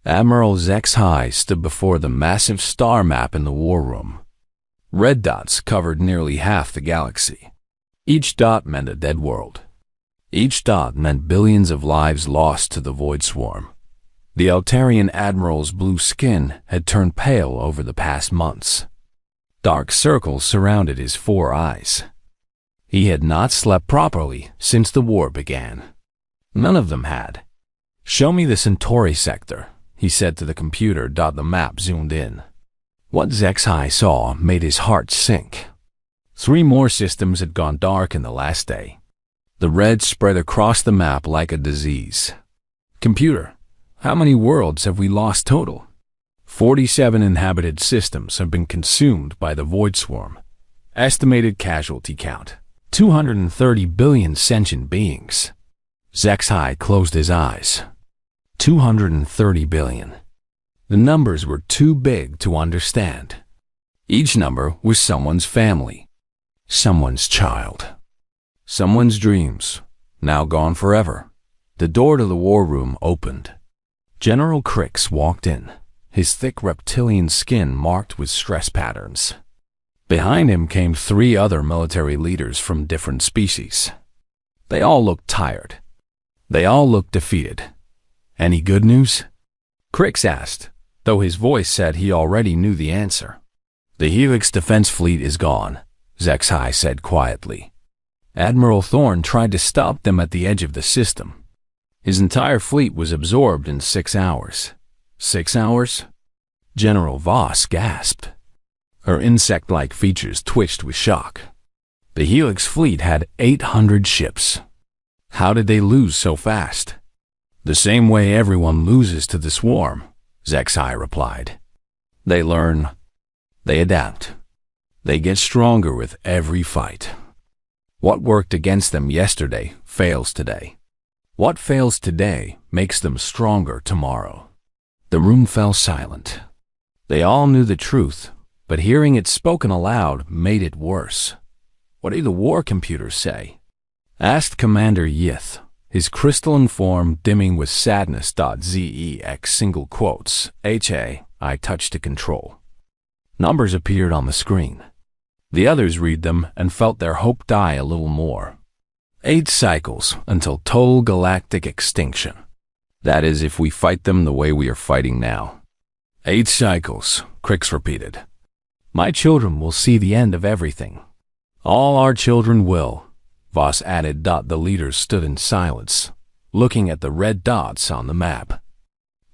Admiral HFY stood before the massive star map in the war room. Red dots covered nearly half the galaxy. Each dot meant a dead world. Each dot meant billions of lives lost to the void swarm. The Eltarian admiral's blue skin had turned pale over the past months. Dark circles surrounded his 4 eyes. He had not slept properly since the war began. None of them had. "Show me the Centauri sector," he said to the computer. The map zoomed in. What HFY saw made his heart sink. 3 more systems had gone dark in the last day. The red spread across the map like a disease. "Computer, how many worlds have we lost total?" 47 inhabited systems have been consumed by the void swarm. Estimated casualty count, 230 billion sentient beings. HFY closed his eyes. 230 billion. The numbers were too big to understand. Each number was someone's family, someone's child, someone's dreams, now gone forever. The door to the war room opened. General Crix walked in, his thick reptilian skin marked with stress patterns. Behind him came 3 other military leaders from different species. They all looked tired. They all looked defeated. "Any good news?" Crix asked, though his voice said he already knew the answer. "The Helix defense fleet is gone," HFY said quietly. Admiral Thorne tried to stop them at the edge of the system. His entire fleet was absorbed in 6 hours. 6 hours? General Voss gasped. Her insect-like features twitched with shock. The Helix fleet had 800 ships. How did they lose so fast? "The same way everyone loses to the swarm," HFY replied. "They learn. They adapt. They get stronger with every fight. What worked against them yesterday fails today. What fails today makes them stronger tomorrow." The room fell silent. They all knew the truth, but hearing it spoken aloud made it worse. "What do the war computers say?" asked Commander Yith, his crystalline form dimming with sadness. ZEX single quotes, HA, touched to control. Numbers appeared on the screen. The others read them and felt their hope die a little more. 8 cycles until total galactic extinction. That is, if we fight them the way we are fighting now. 8 cycles, Crix repeated. "My children will see the end of everything. All our children will," Voss added. The leaders stood in silence, looking at the red dots on the map.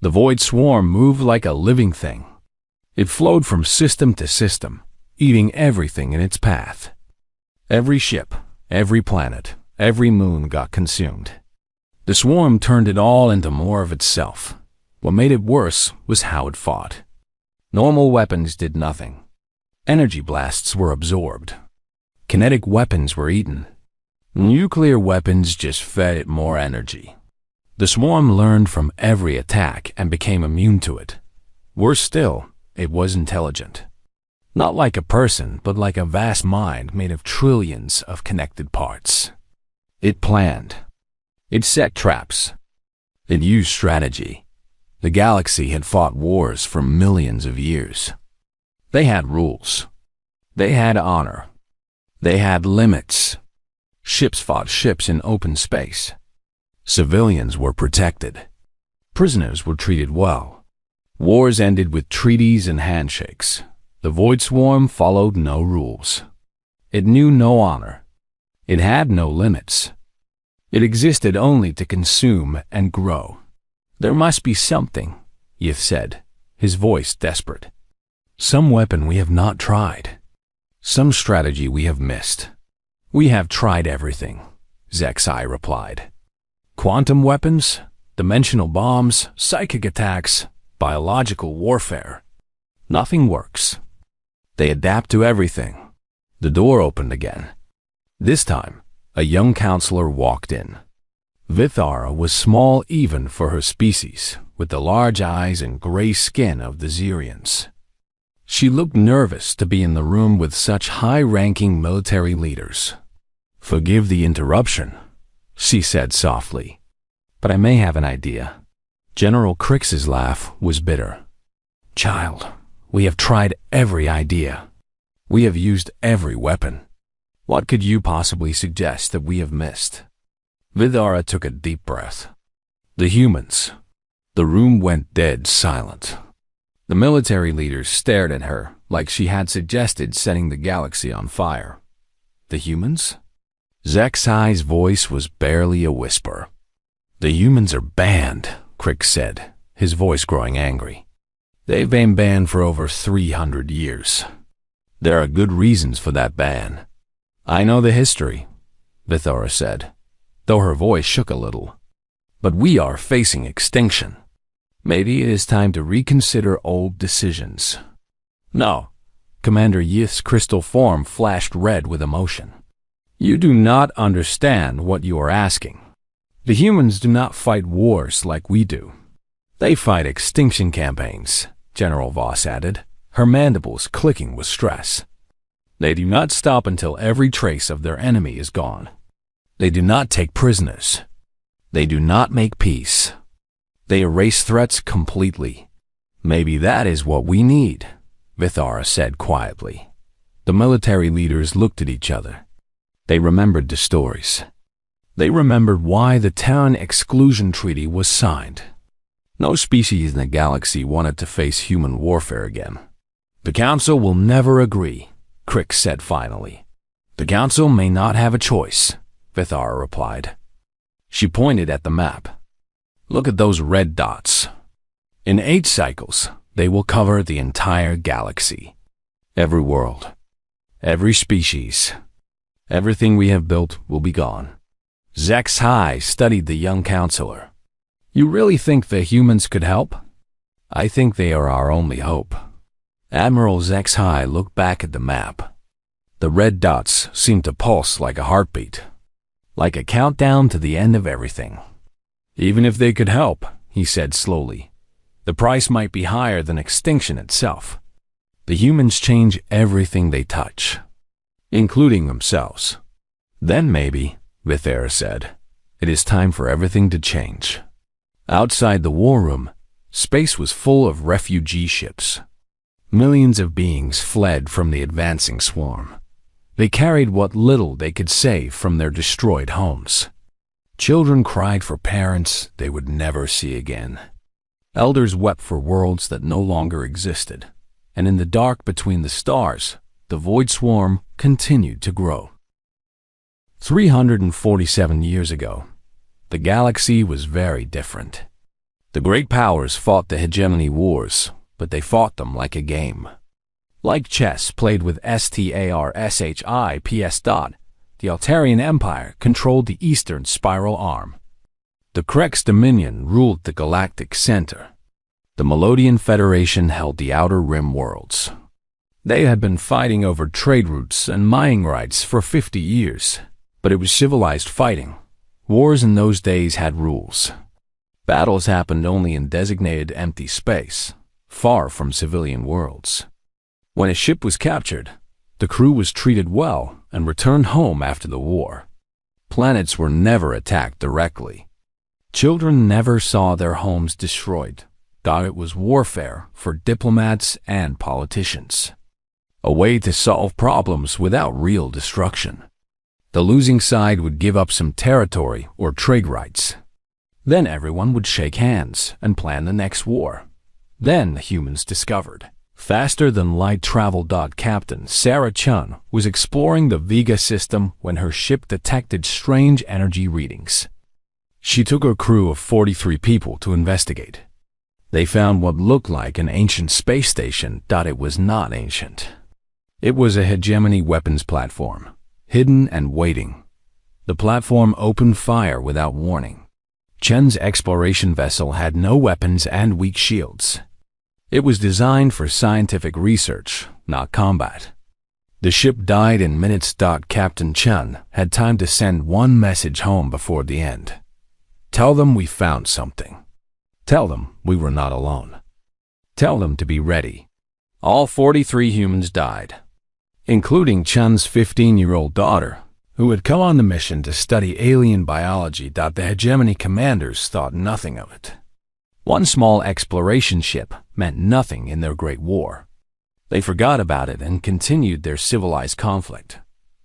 The void swarm moved like a living thing. It flowed from system to system, eating everything in its path. Every ship, every planet, every moon got consumed. The swarm turned it all into more of itself. What made it worse was how it fought. Normal weapons did nothing. Energy blasts were absorbed. Kinetic weapons were eaten. Nuclear weapons just fed it more energy. The swarm learned from every attack and became immune to it. Worse still, it was intelligent. Not like a person, but like a vast mind made of trillions of connected parts. It planned. It set traps. It used strategy. The galaxy had fought wars for millions of years. They had rules. They had honor. They had limits. Ships fought ships in open space. Civilians were protected. Prisoners were treated well. Wars ended with treaties and handshakes. The void swarm followed no rules. It knew no honor. It had no limits. It existed only to consume and grow. "There must be something," Yith said, his voice desperate. "Some weapon we have not tried. Some strategy we have missed." "We have tried everything," HFY replied. "Quantum weapons, dimensional bombs, psychic attacks, biological warfare. Nothing works. They adapt to everything." The door opened again. This time, a young counselor walked in. Vithara was small even for her species, with the large eyes and gray skin of the Xerians. She looked nervous to be in the room with such high-ranking military leaders. "Forgive the interruption," she said softly, "but I may have an idea." General Crix's laugh was bitter. Child, we have tried every idea. We have used every weapon. What could you possibly suggest that we have missed? Vidara took a deep breath. The humans. The room went dead silent. The military leaders stared at her like she had suggested setting the galaxy on fire. The humans? Zexai's voice was barely a whisper. The humans are banned, Crix said, his voice growing angry. They've been banned for over 300 years. There are good reasons for that ban. I know the history, Vithora said, though her voice shook a little. But we are facing extinction. Maybe it is time to reconsider old decisions. No, Commander Yith's crystal form flashed red with emotion. You do not understand what you are asking. The humans do not fight wars like we do. They fight extinction campaigns, General Voss added, her mandibles clicking with stress. They do not stop until every trace of their enemy is gone. They do not take prisoners. They do not make peace. They erase threats completely. Maybe that is what we need, Vithara said quietly. The military leaders looked at each other. They remembered the stories. They remembered why the Terran Exclusion Treaty was signed. No species in the galaxy wanted to face human warfare again. The Council will never agree, Crix said finally. The Council may not have a choice, Vithara replied. She pointed at the map. Look at those red dots. In 8 cycles, they will cover the entire galaxy. Every world, every species, everything we have built will be gone. Zexai studied the young counselor. You really think the humans could help? I think they are our only hope. Admiral Zexai looked back at the map. The red dots seemed to pulse like a heartbeat, like a countdown to the end of everything. Even if they could help, he said slowly, the price might be higher than extinction itself. The humans change everything they touch, including themselves. Then maybe, Vithera said, it is time for everything to change. Outside the war room, space was full of refugee ships. Millions of beings fled from the advancing swarm. They carried what little they could save from their destroyed homes. Children cried for parents they would never see again. Elders wept for worlds that no longer existed. And in the dark between the stars, the void swarm continued to grow. 347 years ago, the galaxy was very different. The great powers fought the hegemony wars, but they fought them like a game. Like chess played with STARSHIPS. The Altarian Empire controlled the eastern spiral arm. The Krex Dominion ruled the Galactic Center. The Melodian Federation held the Outer Rim worlds. They had been fighting over trade routes and mining rights for 50 years, but it was civilized fighting. Wars in those days had rules. Battles happened only in designated empty space, far from civilian worlds. When a ship was captured, the crew was treated well and returned home after the war. Planets were never attacked directly. Children never saw their homes destroyed, though it was warfare for diplomats and politicians. A way to solve problems without real destruction. The losing side would give up some territory or trade rights. Then everyone would shake hands and plan the next war. Then the humans discovered. Faster-than-light travel. Captain Sarah Chun was exploring the Vega system when her ship detected strange energy readings. She took her crew of 43 people to investigate. They found what looked like an ancient space station. It was not ancient. It was a hegemony weapons platform, hidden and waiting. The platform opened fire without warning. Chun's exploration vessel had no weapons and weak shields. It was designed for scientific research, not combat. The ship died in minutes. Captain Chun had time to send one message home before the end. Tell them we found something. Tell them we were not alone. Tell them to be ready. All 43 humans died, including Chun's 15-year-old daughter, who had come on the mission to study alien biology. The hegemony commanders thought nothing of it. One small exploration ship meant nothing in their Great War. They forgot about it and continued their civilized conflict.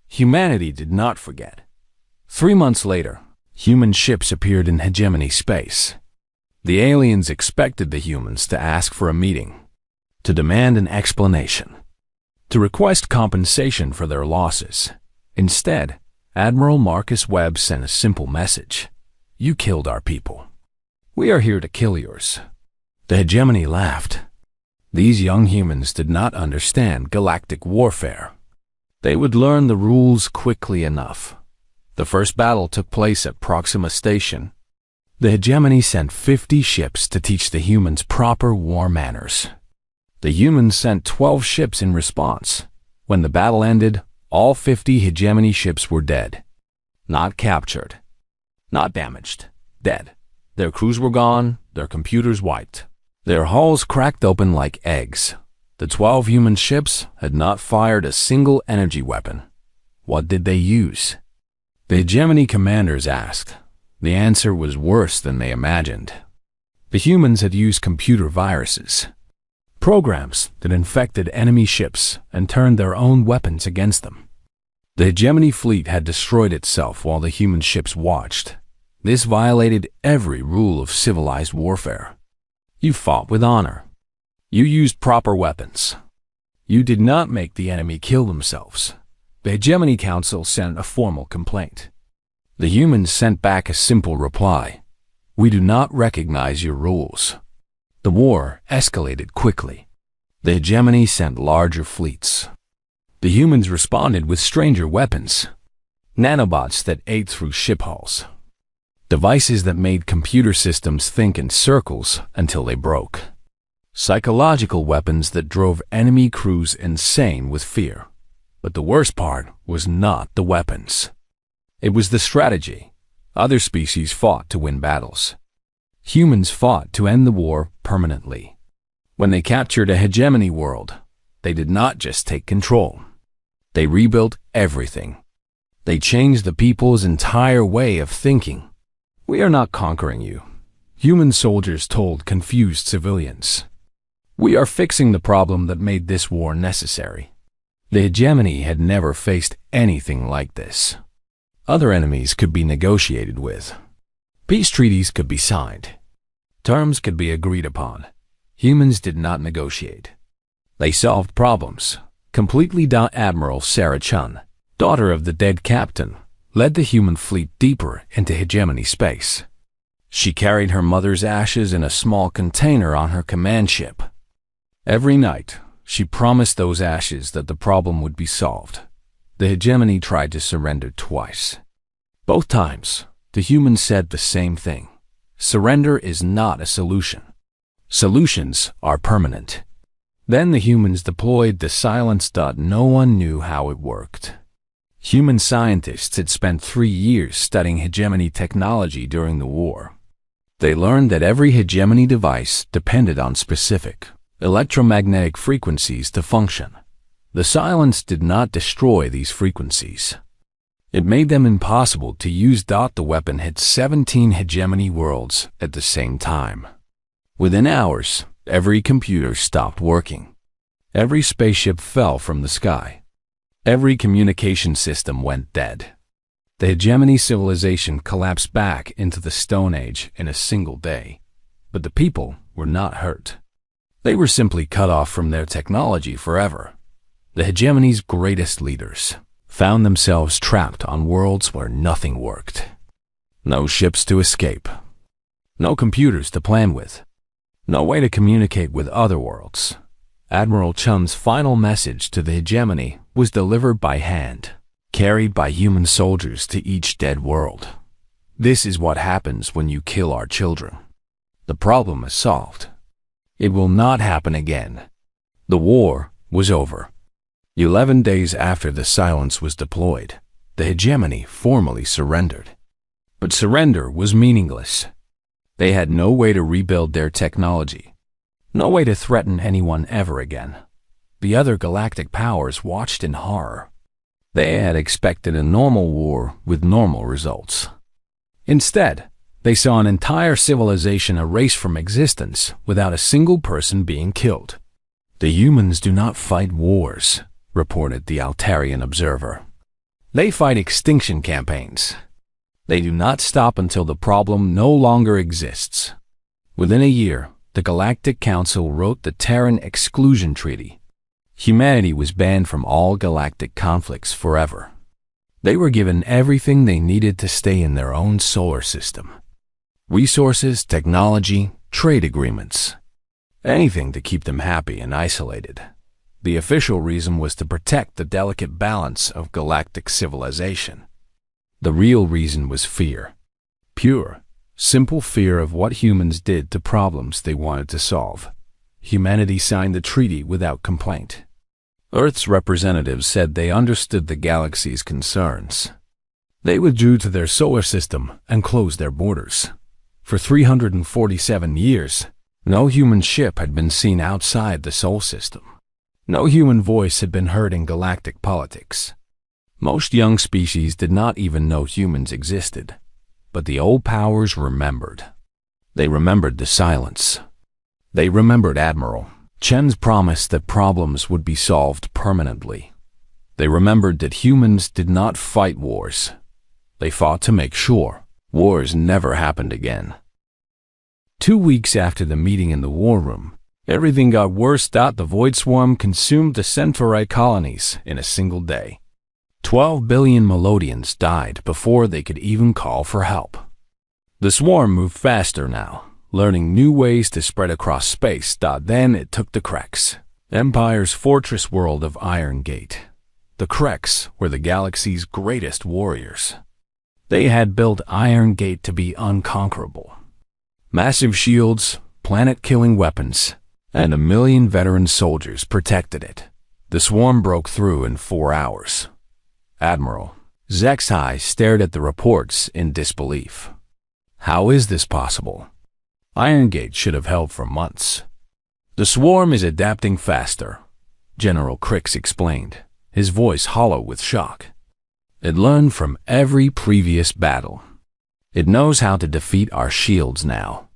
Humanity did not forget. 3 months later, human ships appeared in hegemony space. The aliens expected the humans to ask for a meeting, to demand an explanation, to request compensation for their losses. Instead, Admiral Marcus Webb sent a simple message. You killed our people. We are here to kill yours. The hegemony laughed. These young humans did not understand galactic warfare. They would learn the rules quickly enough. The first battle took place at Proxima Station. The hegemony sent 50 ships to teach the humans proper war manners. The humans sent 12 ships in response. When the battle ended, all 50 hegemony ships were dead. Not captured. Not damaged. Dead. Their crews were gone, their computers wiped. Their hulls cracked open like eggs. The 12 human ships had not fired a single energy weapon. What did they use? The hegemony commanders asked. The answer was worse than they imagined. The humans had used computer viruses, programs that infected enemy ships and turned their own weapons against them. The hegemony fleet had destroyed itself while the human ships watched. This violated every rule of civilized warfare. You fought with honor. You used proper weapons. You did not make the enemy kill themselves. The Hegemony Council sent a formal complaint. The humans sent back a simple reply. We do not recognize your rules. The war escalated quickly. The hegemony sent larger fleets. The humans responded with stranger weapons. Nanobots that ate through ship hulls. Devices that made computer systems think in circles until they broke. Psychological weapons that drove enemy crews insane with fear. But the worst part was not the weapons. It was the strategy. Other species fought to win battles. Humans fought to end the war permanently. When they captured a hegemony world, they did not just take control. They rebuilt everything. They changed the people's entire way of thinking. We are not conquering you, human soldiers told confused civilians. We are fixing the problem that made this war necessary. The hegemony had never faced anything like this. Other enemies could be negotiated with. Peace treaties could be signed. Terms could be agreed upon. Humans did not negotiate. They solved problems. Completely. Admiral Sarah Chun, daughter of the dead captain, led the human fleet deeper into hegemony space. She carried her mother's ashes in a small container on her command ship. Every night, she promised those ashes that the problem would be solved. The hegemony tried to surrender twice. Both times, the humans said the same thing. Surrender is not a solution. Solutions are permanent. Then the humans deployed the silence. No one knew how it worked. Human scientists had spent 3 years studying hegemony technology during the war. They learned that every hegemony device depended on specific electromagnetic frequencies to function. The silence did not destroy these frequencies. It made them impossible to use. The weapon hit 17 hegemony worlds at the same time. Within hours, every computer stopped working. Every spaceship fell from the sky. Every communication system went dead. The hegemony civilization collapsed back into the Stone Age in a single day. But the people were not hurt. They were simply cut off from their technology forever. The hegemony's greatest leaders found themselves trapped on worlds where nothing worked. No ships to escape. No computers to plan with. No way to communicate with other worlds. Admiral Chun's final message to the hegemony was delivered by hand, carried by human soldiers to each dead world. This is what happens when you kill our children. The problem is solved. It will not happen again. The war was over. 11 days after the silence was deployed, the hegemony formally surrendered. But surrender was meaningless. They had no way to rebuild their technology. No way to threaten anyone ever again. The other galactic powers watched in horror. They had expected a normal war with normal results. Instead, They saw an entire civilization erased from existence without a single person being killed. "The humans do not fight wars," reported the Altarian observer. "They fight extinction campaigns. They do not stop until the problem no longer exists." Within a year, the Galactic Council wrote the Terran Exclusion Treaty. Humanity was banned from all galactic conflicts forever. They were given everything they needed to stay in their own solar system. Resources, technology, trade agreements. Anything to keep them happy and isolated. The official reason was to protect the delicate balance of galactic civilization. The real reason was fear. Pure, simple fear of what humans did to problems they wanted to solve. Humanity signed the treaty without complaint. Earth's representatives said they understood the galaxy's concerns. They withdrew to their solar system and closed their borders. For 347 years, no human ship had been seen outside the Sol system. No human voice had been heard in galactic politics. Most young species did not even know humans existed. But the old powers remembered. They remembered the silence. They remembered Admiral Chen's promise that problems would be solved permanently. They remembered that humans did not fight wars. They fought to make sure wars never happened again. 2 weeks after the meeting in the war room, everything got worse. The Void Swarm consumed the Centauri colonies in a single day. 12 billion Melodians died before they could even call for help. The swarm moved faster now, learning new ways to spread across space. Then it took the Kreks, Empire's fortress world of Iron Gate. The Kreks were the galaxy's greatest warriors. They had built Iron Gate to be unconquerable. Massive shields, planet-killing weapons, and 1 million veteran soldiers protected it. The swarm broke through in 4 hours. Admiral Zexai stared at the reports in disbelief. How is this possible? Iron Gate should have held for months. The swarm is adapting faster, General Crix explained, his voice hollow with shock. It learned from every previous battle. It knows how to defeat our shields now.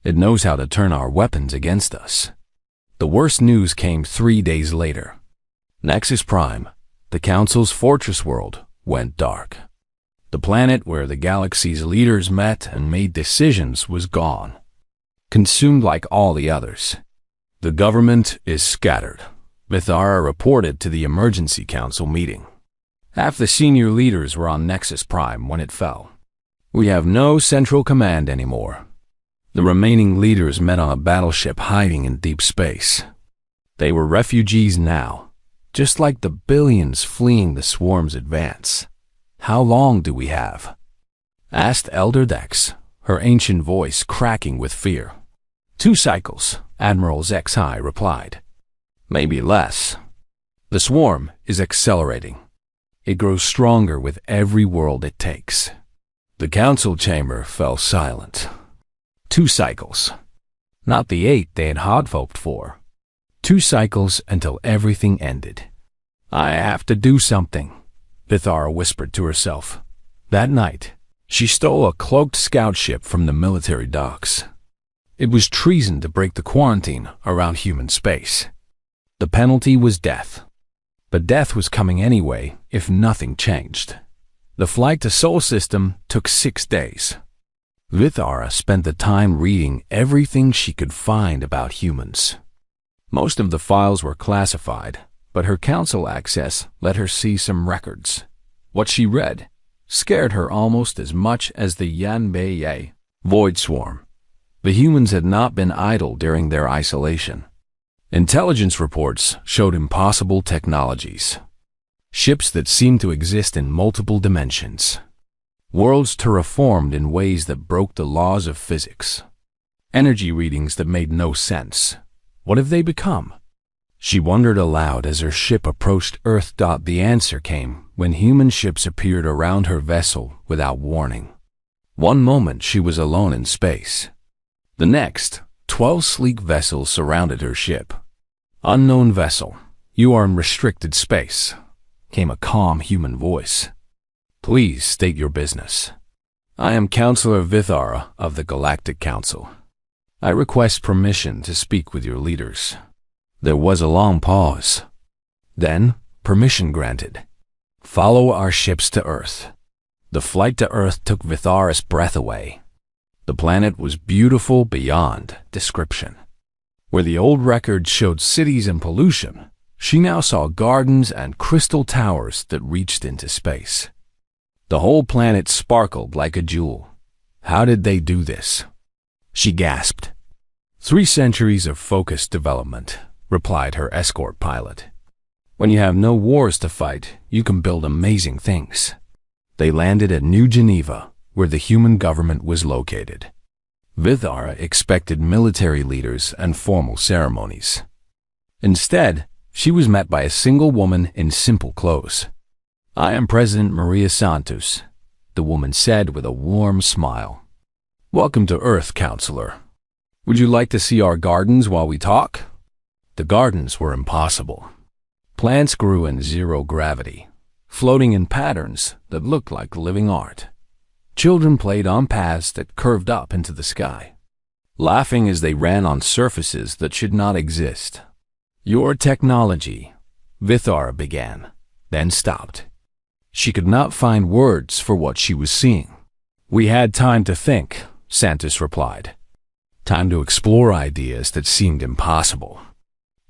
It knows how to turn our weapons against us. The worst news came 3 days later. Nexus Prime, the Council's fortress world, went dark. The planet where the galaxy's leaders met and made decisions was gone, consumed like all the others. The government is scattered, Vithara reported to the Emergency Council meeting. Half the senior leaders were on Nexus Prime when it fell. We have no central command anymore. The remaining leaders met on a battleship hiding in deep space. They were refugees now, just like the billions fleeing the swarm's advance. How long do we have? Asked Elder Dex, her ancient voice cracking with fear. 2 cycles, Admiral Zexai replied. Maybe less. The swarm is accelerating. It grows stronger with every world it takes. The council chamber fell silent. 2 cycles. Not the 8 they had hoped for. 2 cycles until everything ended. I have to do something, Vithara whispered to herself. That night, she stole a cloaked scout ship from the military docks. It was treason to break the quarantine around human space. The penalty was death. But death was coming anyway if nothing changed. The flight to Sol System took 6 days. Vithara spent the time reading everything she could find about humans. Most of the files were classified, but her council access let her see some records. What she read scared her almost as much as the Yanbei Void Swarm. The humans had not been idle during their isolation. Intelligence reports showed impossible technologies. Ships that seemed to exist in multiple dimensions. Worlds terraformed in ways that broke the laws of physics. Energy readings that made no sense. What have they become? She wondered aloud as her ship approached Earth. The answer came when human ships appeared around her vessel without warning. One moment she was alone in space. The next, 12 sleek vessels surrounded her ship. Unknown vessel, you are in restricted space, came a calm human voice. Please state your business. I am Counselor Vithara of the Galactic Council. I request permission to speak with your leaders. There was a long pause. Then, permission granted. Follow our ships to Earth. The flight to Earth took Vithara's breath away. The planet was beautiful beyond description. Where the old records showed cities and pollution, she now saw gardens and crystal towers that reached into space. The whole planet sparkled like a jewel. How did they do this? She gasped. 3 centuries of focused development, replied her escort pilot. When you have no wars to fight, you can build amazing things. They landed at New Geneva, where the human government was located. Vithara expected military leaders and formal ceremonies. Instead, she was met by a single woman in simple clothes. I am President Maria Santos, the woman said with a warm smile. Welcome to Earth, Counselor. Would you like to see our gardens while we talk? The gardens were impossible. Plants grew in zero gravity, floating in patterns that looked like living art. Children played on paths that curved up into the sky, laughing as they ran on surfaces that should not exist. Your technology, Vithara began, then stopped. She could not find words for what she was seeing. We had time to think, Santos replied. Time to explore ideas that seemed impossible.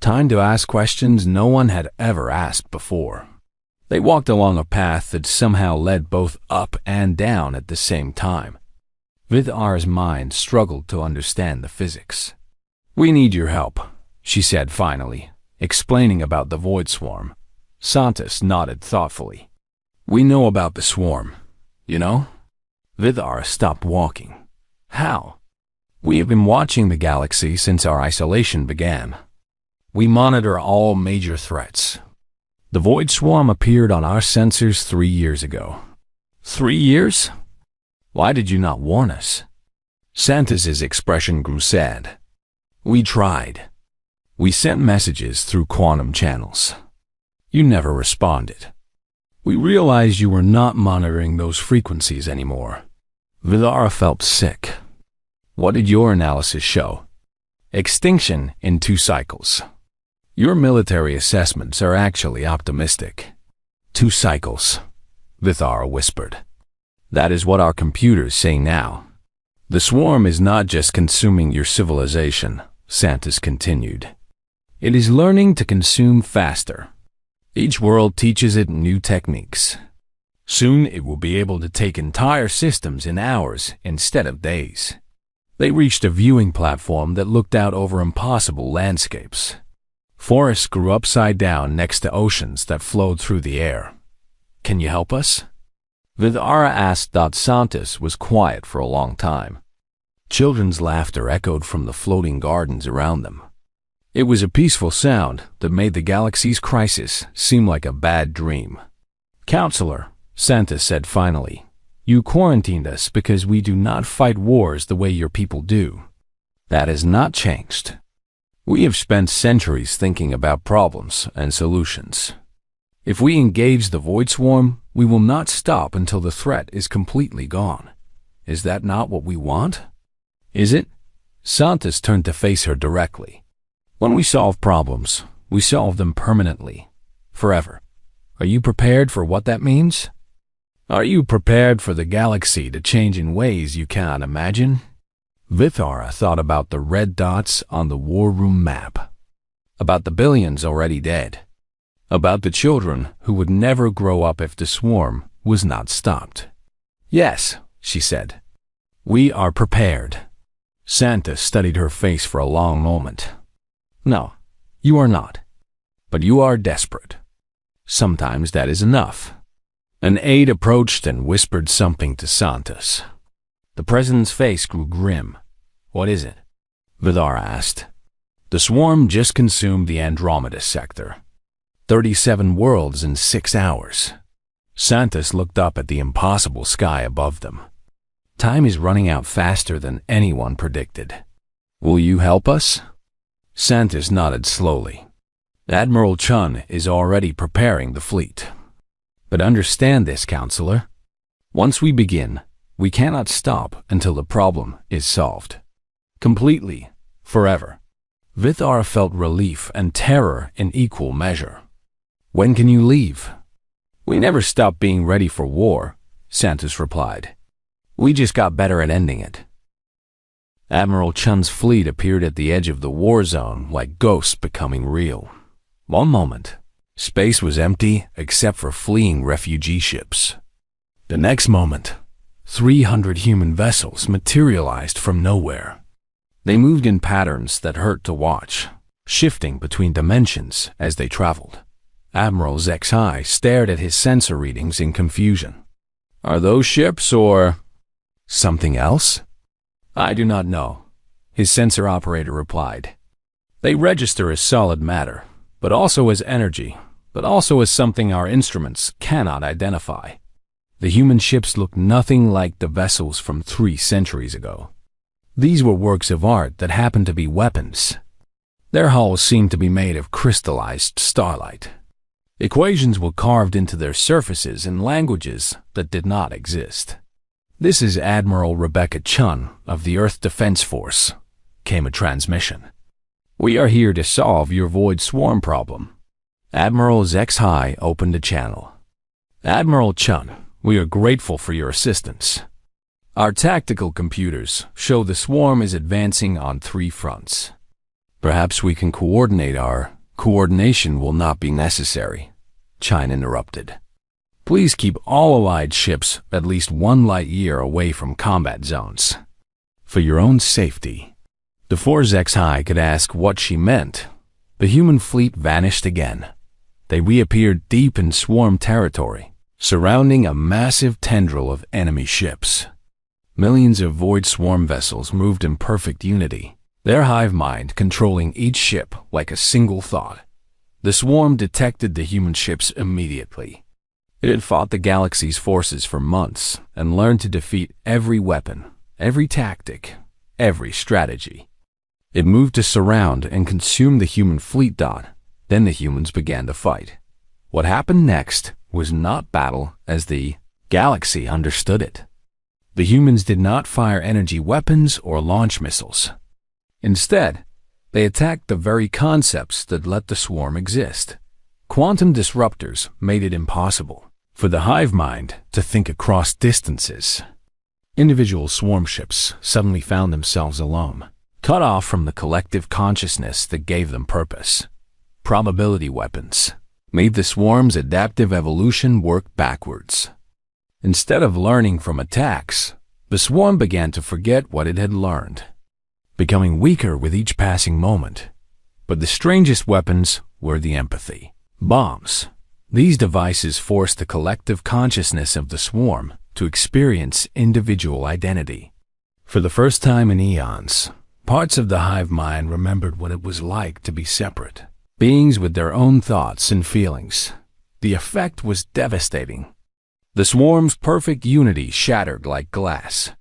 Time to ask questions no one had ever asked before. They walked along a path that somehow led both up and down at the same time. Vithara's mind struggled to understand the physics. We need your help, she said finally, explaining about the void swarm. Santos nodded thoughtfully. We know about the swarm, you know? Vithara stopped walking. How? We have been watching the galaxy since our isolation began. We monitor all major threats. The void swarm appeared on our sensors 3 years ago. 3 years? Why did you not warn us? Santos's expression grew sad. We tried. We sent messages through quantum channels. You never responded. We realized you were not monitoring those frequencies anymore. Vithara felt sick. What did your analysis show? Extinction in 2 cycles. Your military assessments are actually optimistic. 2 cycles, Vithara whispered. That is what our computers say now. The swarm is not just consuming your civilization, Santos continued. It is learning to consume faster. Each world teaches it new techniques. Soon it will be able to take entire systems in hours instead of days. They reached a viewing platform that looked out over impossible landscapes. Forests grew upside down next to oceans that flowed through the air. Can you help us? Vithara asked. Santos was quiet for a long time. Children's laughter echoed from the floating gardens around them. It was a peaceful sound that made the galaxy's crisis seem like a bad dream. Counselor, Santos said finally, you quarantined us because we do not fight wars the way your people do. That has not changed. We have spent centuries thinking about problems and solutions. If we engage the void swarm, we will not stop until the threat is completely gone. Is that not what we want? Is it? Santos turned to face her directly. When we solve problems, we solve them permanently, forever. Are you prepared for what that means? Are you prepared for the galaxy to change in ways you cannot imagine? Vithara thought about the red dots on the war room map, about the billions already dead, about the children who would never grow up if the swarm was not stopped. Yes, she said. We are prepared. Santos studied her face for a long moment. No, you are not. But you are desperate. Sometimes that is enough. An aide approached and whispered something to Santos. The president's face grew grim. What is it? Vithara asked. The swarm just consumed the Andromeda sector. 37 worlds in 6 hours. Santos looked up at the impossible sky above them. Time is running out faster than anyone predicted. Will you help us? Santos nodded slowly. Admiral Chun is already preparing the fleet. But understand this, Counselor. Once we begin, We cannot stop until the problem is solved. Completely, forever. Vithar felt relief and terror in equal measure. When can you leave? We never stopped being ready for war, Santos replied. We just got better at ending it. Admiral Chun's fleet appeared at the edge of the war zone like ghosts becoming real. One moment, space was empty except for fleeing refugee ships. The next moment, 300 human vessels materialized from nowhere. They moved in patterns that hurt to watch, shifting between dimensions as they traveled. Admiral Zexai stared at his sensor readings in confusion. Are those ships or something else? I do not know, his sensor operator replied. They register as solid matter, but also as energy, but also as something our instruments cannot identify. The human ships look nothing like the vessels from 3 centuries ago. These were works of art that happened to be weapons. Their hulls seemed to be made of crystallized starlight. Equations were carved into their surfaces in languages that did not exist. This is Admiral Rebecca Chun of the Earth Defense Force, came a transmission. We are here to solve your void swarm problem. Admiral Zexai opened a channel. Admiral Chun, we are grateful for your assistance. Our tactical computers show the swarm is advancing on 3 fronts. Perhaps we can coordinate our coordination will not be necessary, Chine interrupted. Please keep all Allied ships at least 1 light year away from combat zones. For your own safety. Before Zexai could ask what she meant, the human fleet vanished again. They reappeared deep in swarm territory, surrounding a massive tendril of enemy ships. Millions of void swarm vessels moved in perfect unity, their hive mind controlling each ship like a single thought. The swarm detected the human ships immediately. It had fought the galaxy's forces for months and learned to defeat every weapon, every tactic, every strategy. It moved to surround and consume the human fleet dot. Then the humans began to fight. What happened next was not battle as the galaxy understood it. The humans did not fire energy weapons or launch missiles. Instead, they attacked the very concepts that let the swarm exist. Quantum disruptors made it impossible for the hive mind to think across distances. Individual swarm ships suddenly found themselves alone, cut off from the collective consciousness that gave them purpose. Probability weapons made the swarm's adaptive evolution work backwards. Instead of learning from attacks, the swarm began to forget what it had learned, becoming weaker with each passing moment. But the strangest weapons were the empathy. Bombs. These devices forced the collective consciousness of the swarm to experience individual identity. For the first time in eons, parts of the hive mind remembered what it was like to be separate, beings with their own thoughts and feelings. The effect was devastating. The swarm's perfect unity shattered like glass.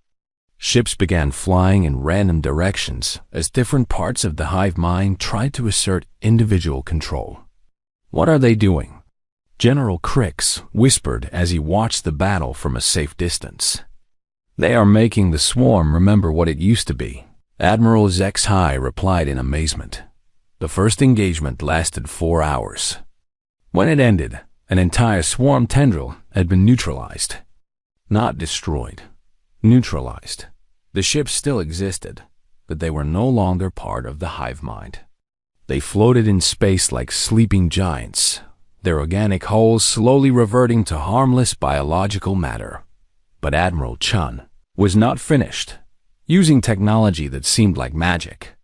Ships began flying in random directions as different parts of the hive mind tried to assert individual control. What are they doing? General Crix whispered as he watched the battle from a safe distance. They are making the swarm remember what it used to be. Admiral Zexai replied in amazement. The first engagement lasted 4 hours. When it ended, an entire swarm tendril had been neutralized. Not destroyed. Neutralized. The ships still existed, but they were no longer part of the hive mind. They floated in space like sleeping giants, their organic hulls slowly reverting to harmless biological matter. But Admiral Chun was not finished, using technology that seemed like magic.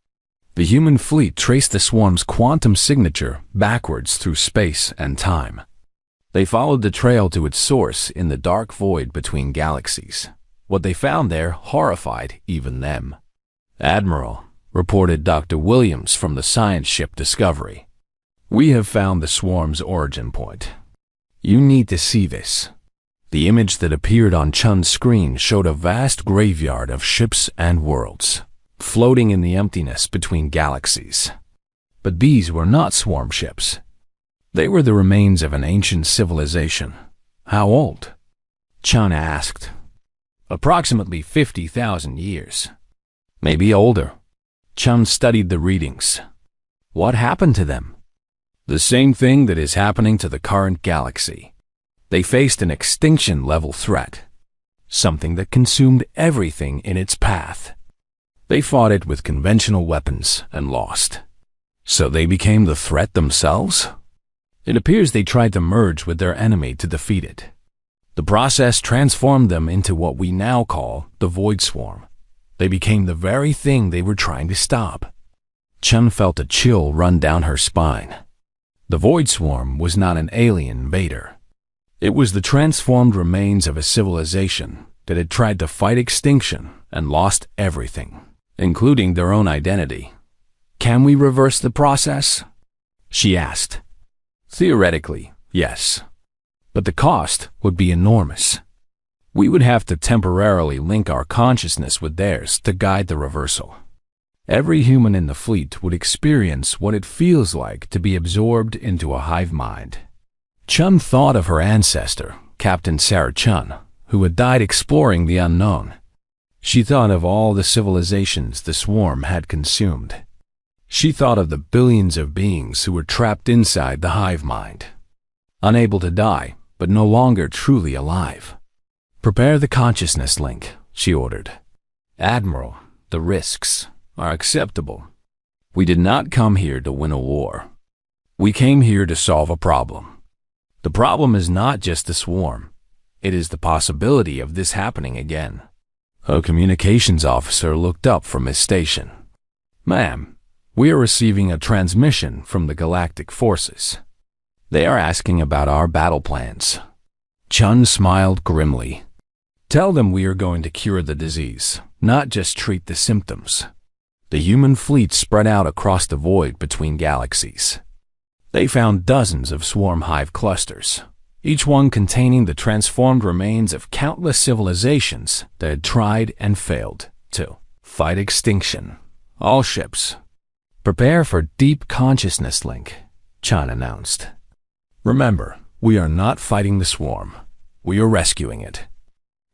The human fleet traced the swarm's quantum signature backwards through space and time. They followed the trail to its source in the dark void between galaxies. What they found there horrified even them. Admiral, reported Dr. Williams from the science ship Discovery, we have found the swarm's origin point. You need to see this. The image that appeared on Chun's screen showed a vast graveyard of ships and worlds, floating in the emptiness between galaxies. But these were not swarm ships. They were the remains of an ancient civilization. How old? Chun asked. approximately 50,000 years. Maybe older. Chun studied the readings. What happened to them? The same thing that is happening to the current galaxy. They faced an extinction-level threat, something that consumed everything in its path. They fought it with conventional weapons and lost. So they became the threat themselves? It appears they tried to merge with their enemy to defeat it. The process transformed them into what we now call the Void Swarm. They became the very thing they were trying to stop. Chun felt a chill run down her spine. The Void Swarm was not an alien invader. It was the transformed remains of a civilization that had tried to fight extinction and lost everything, including their own identity. Can we reverse the process? She asked. Theoretically, yes. But the cost would be enormous. We would have to temporarily link our consciousness with theirs to guide the reversal. Every human in the fleet would experience what it feels like to be absorbed into a hive mind. Chun thought of her ancestor, Captain Sarah Chun, who had died exploring the unknown. She thought of all the civilizations the swarm had consumed. She thought of the billions of beings who were trapped inside the hive mind, unable to die, but no longer truly alive. Prepare the consciousness link, she ordered. Admiral, the risks are acceptable. We did not come here to win a war. We came here to solve a problem. The problem is not just the swarm. It is the possibility of this happening again. A communications officer looked up from his station. Ma'am, we are receiving a transmission from the Galactic forces. They are asking about our battle plans. Chun smiled grimly. Tell them we are going to cure the disease, not just treat the symptoms. The human fleet spread out across the void between galaxies. They found dozens of swarm hive clusters, each one containing the transformed remains of countless civilizations that had tried and failed to fight extinction. All ships, prepare for deep consciousness link, Chun announced. Remember, we are not fighting the swarm. We are rescuing it.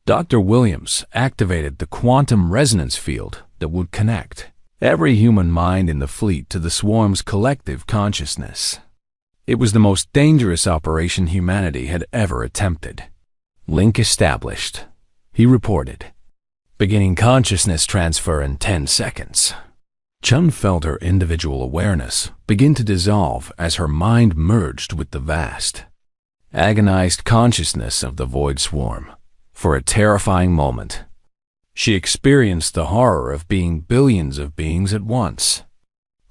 Dr. Williams activated the quantum resonance field that would connect every human mind in the fleet to the swarm's collective consciousness. It was the most dangerous operation humanity had ever attempted. Link established, he reported. Beginning consciousness transfer in 10 seconds. Chun felt her individual awareness begin to dissolve as her mind merged with the vast, agonized consciousness of the Void Swarm. For a terrifying moment, she experienced the horror of being billions of beings at once,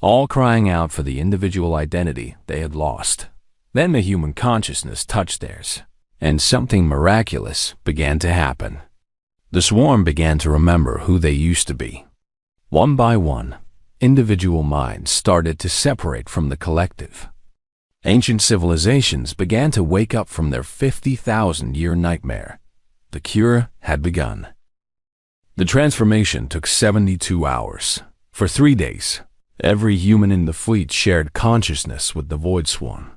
all crying out for the individual identity they had lost. Then the human consciousness touched theirs, and something miraculous began to happen. The swarm began to remember who they used to be. One by one, individual minds started to separate from the collective. Ancient civilizations began to wake up from their 50,000-year nightmare. The cure had begun. The transformation took 72 hours. For 3 days, every human in the fleet shared consciousness with the Void Swarm.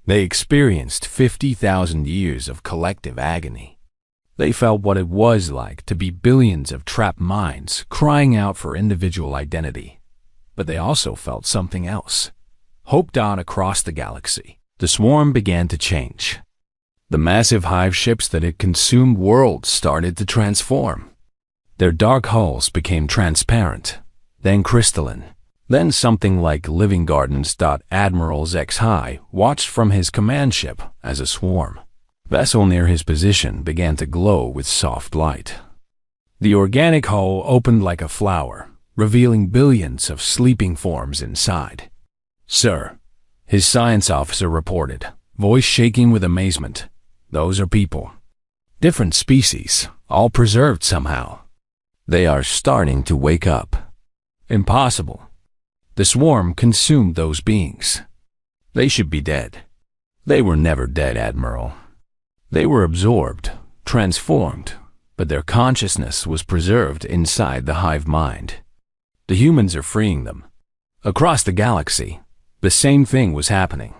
They experienced 50,000 years of collective agony. They felt what it was like to be billions of trapped minds crying out for individual identity. But they also felt something else. Hoped out across the galaxy, the swarm began to change. The massive hive ships that had consumed worlds started to transform. Their dark hulls became transparent, then crystalline, then something like living gardens. Admiral HFY watched from his command ship as a swarm vessel near his position began to glow with soft light. The organic hull opened like a flower, revealing billions of sleeping forms inside. Sir, his science officer reported, voice shaking with amazement. Those are people. Different species, all preserved somehow. They are starting to wake up. Impossible. The swarm consumed those beings. They should be dead. They were never dead, Admiral. They were absorbed, transformed, but their consciousness was preserved inside the hive mind. The humans are freeing them. Across the galaxy, the same thing was happening.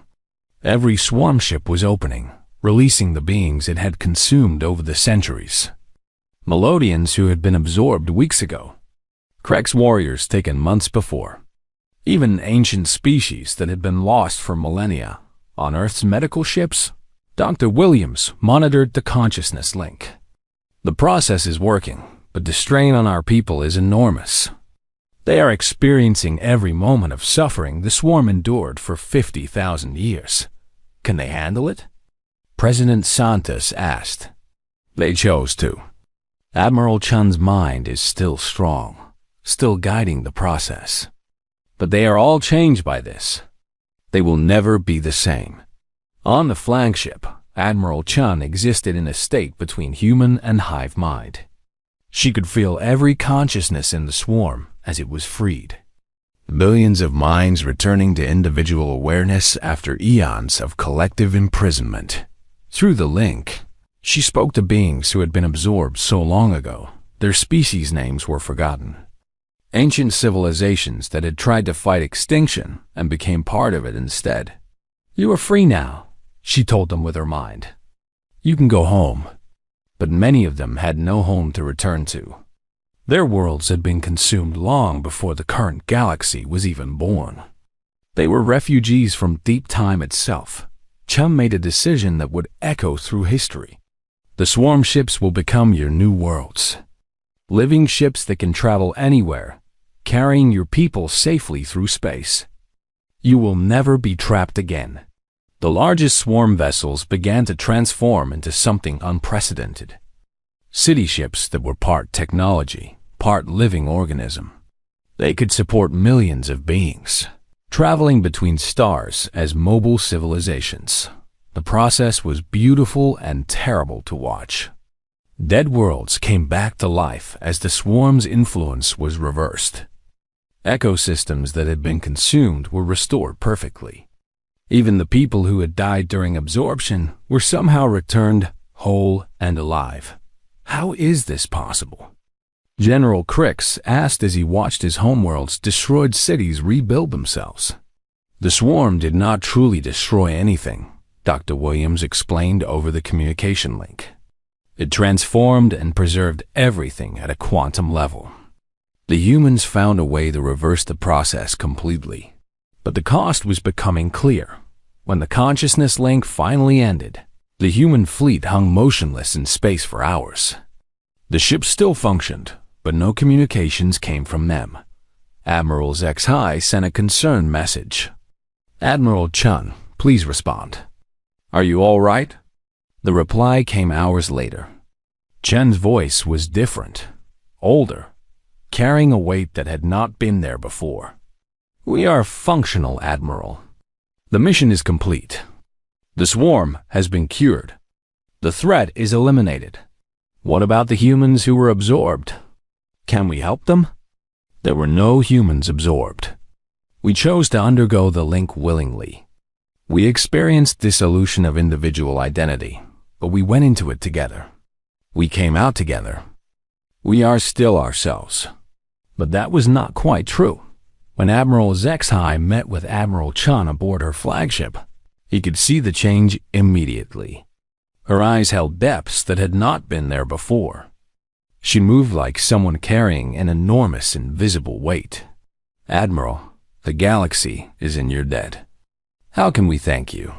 Every swarm ship was opening, releasing the beings it had consumed over the centuries. Melodians who had been absorbed weeks ago. Krek's warriors taken months before. Even ancient species that had been lost for millennia. On Earth's medical ships, Dr. Williams monitored the consciousness link. The process is working, but the strain on our people is enormous. They are experiencing every moment of suffering the swarm endured for 50,000 years. Can they handle it? President Santos asked. They chose to. Admiral Chun's mind is still strong, still guiding the process. But they are all changed by this. They will never be the same. On the flagship, Admiral Chun existed in a state between human and hive mind. She could feel every consciousness in the swarm as it was freed. Billions of minds returning to individual awareness after eons of collective imprisonment. Through the link, she spoke to beings who had been absorbed so long ago, their species names were forgotten. Ancient civilizations that had tried to fight extinction and became part of it instead. You are free now, she told them with her mind. You can go home. But many of them had no home to return to. Their worlds had been consumed long before the current galaxy was even born. They were refugees from deep time itself. Chum made a decision that would echo through history. The swarm ships will become your new worlds. Living ships that can travel anywhere, carrying your people safely through space. You will never be trapped again. The largest swarm vessels began to transform into something unprecedented. City ships that were part technology, part living organism. They could support millions of beings, traveling between stars as mobile civilizations. The process was beautiful and terrible to watch. Dead worlds came back to life as the swarm's influence was reversed. Ecosystems that had been consumed were restored perfectly. Even the people who had died during absorption were somehow returned whole and alive. How is this possible? General Crix asked as he watched his homeworld's destroyed cities rebuild themselves. The swarm did not truly destroy anything, Dr. Williams explained over the communication link. It transformed and preserved everything at a quantum level. The humans found a way to reverse the process completely. But the cost was becoming clear. When the consciousness link finally ended, the human fleet hung motionless in space for hours. The ships still functioned, but no communications came from them. Admiral Zexhai sent a concerned message. Admiral Chun, please respond. Are you all right? The reply came hours later. Chen's voice was different, older, carrying a weight that had not been there before. We are functional, Admiral. The mission is complete. The swarm has been cured. The threat is eliminated. What about the humans who were absorbed? Can we help them? There were no humans absorbed. We chose to undergo the link willingly. We experienced dissolution of individual identity, but we went into it together. We came out together. We are still ourselves. But that was not quite true. When Admiral Zexhai met with Admiral Chun aboard her flagship, he could see the change immediately. Her eyes held depths that had not been there before. She moved like someone carrying an enormous invisible weight. Admiral, the galaxy is in your debt. How can we thank you?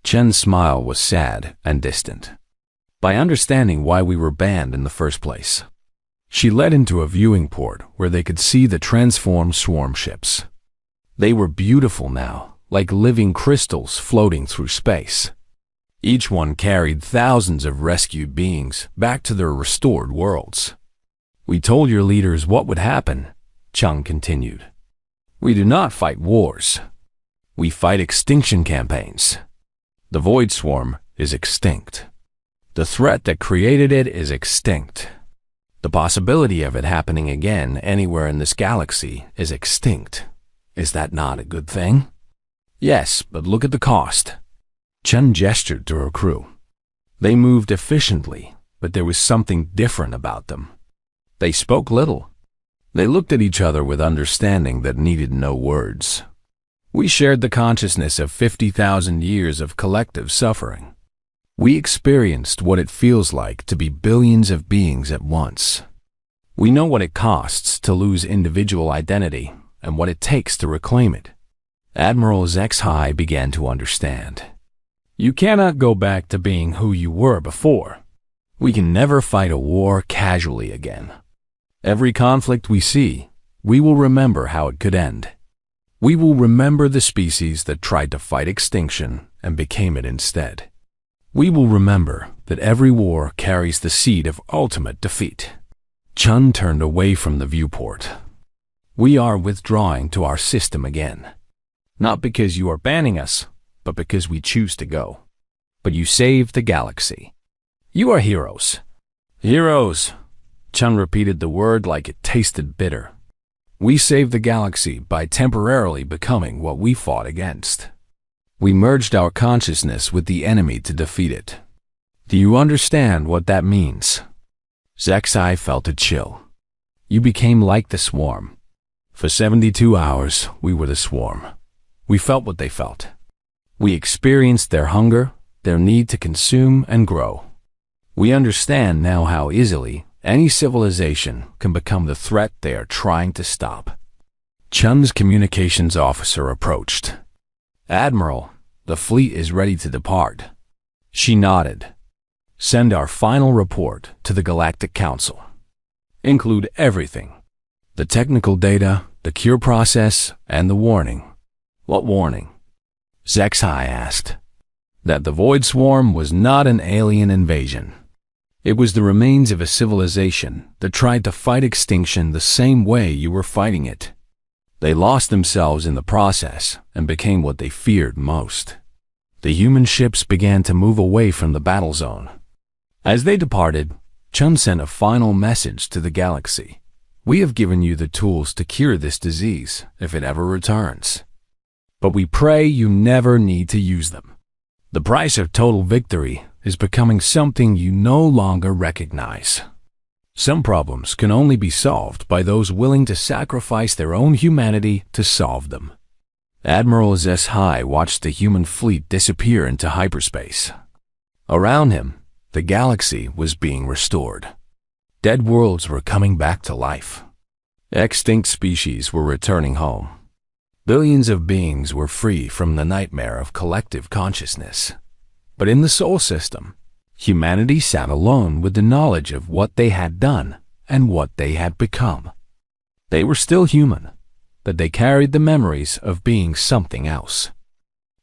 Chen's smile was sad and distant. By understanding why we were banned in the first place. She led into a viewing port where they could see the transformed swarm ships. They were beautiful now, like living crystals floating through space. Each one carried thousands of rescued beings back to their restored worlds. We told your leaders what would happen, Chung continued. We do not fight wars. We fight extinction campaigns. The Void Swarm is extinct. The threat that created it is extinct. The possibility of it happening again anywhere in this galaxy is extinct. Is that not a good thing? Yes, but look at the cost. Chen gestured to her crew. They moved efficiently, but there was something different about them. They spoke little. They looked at each other with understanding that needed no words. We shared the consciousness of 50,000 years of collective suffering. We experienced what it feels like to be billions of beings at once. We know what it costs to lose individual identity and what it takes to reclaim it. Admiral HFY began to understand. You cannot go back to being who you were before. We can never fight a war casually again. Every conflict we see, we will remember how it could end. We will remember the species that tried to fight extinction and became it instead. We will remember that every war carries the seed of ultimate defeat. Chun turned away from the viewport. We are withdrawing to our system again. Not because you are banning us, but because we choose to go. But you saved the galaxy. You are heroes. Heroes. Chun repeated the word like it tasted bitter. We saved the galaxy by temporarily becoming what we fought against. We merged our consciousness with the enemy to defeat it. Do you understand what that means? HFY felt a chill. You became like the swarm. For 72 hours, we were the swarm. We felt what they felt. We experienced their hunger, their need to consume and grow. We understand now how easily any civilization can become the threat they are trying to stop. Chun's communications officer approached. Admiral, the fleet is ready to depart. She nodded. Send our final report to the Galactic Council. Include everything. The technical data, the cure process, and the warning. What warning? HFY asked. That the Void Swarm was not an alien invasion. It was the remains of a civilization that tried to fight extinction the same way you were fighting it. They lost themselves in the process and became what they feared most. The human ships began to move away from the battle zone. As they departed, Chun sent a final message to the galaxy. We have given you the tools to cure this disease if it ever returns. But we pray you never need to use them. The price of total victory is becoming something you no longer recognize. Some problems can only be solved by those willing to sacrifice their own humanity to solve them. Admiral HFY watched the human fleet disappear into hyperspace. Around him, the galaxy was being restored. Dead worlds were coming back to life. Extinct species were returning home. Billions of beings were free from the nightmare of collective consciousness. But in the Sol system, humanity sat alone with the knowledge of what they had done and what they had become. They were still human, but they carried the memories of being something else.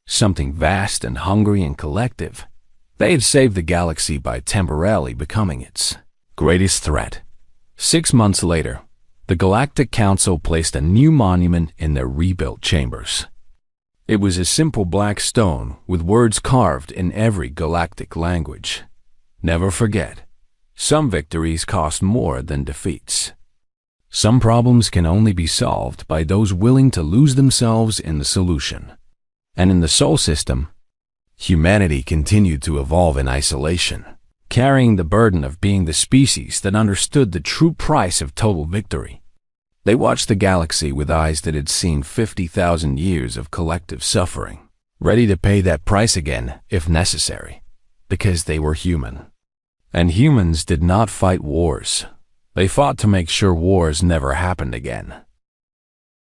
Something vast and hungry and collective. They had saved the galaxy by temporarily becoming its greatest threat. 6 months later, the Galactic Council placed a new monument in their rebuilt chambers. It was a simple black stone with words carved in every galactic language. Never forget, some victories cost more than defeats. Some problems can only be solved by those willing to lose themselves in the solution. And in the Sol system, humanity continued to evolve in isolation, carrying the burden of being the species that understood the true price of total victory. They watched the galaxy with eyes that had seen 50,000 years of collective suffering, ready to pay that price again if necessary, because they were human. And humans did not fight wars. They fought to make sure wars never happened again.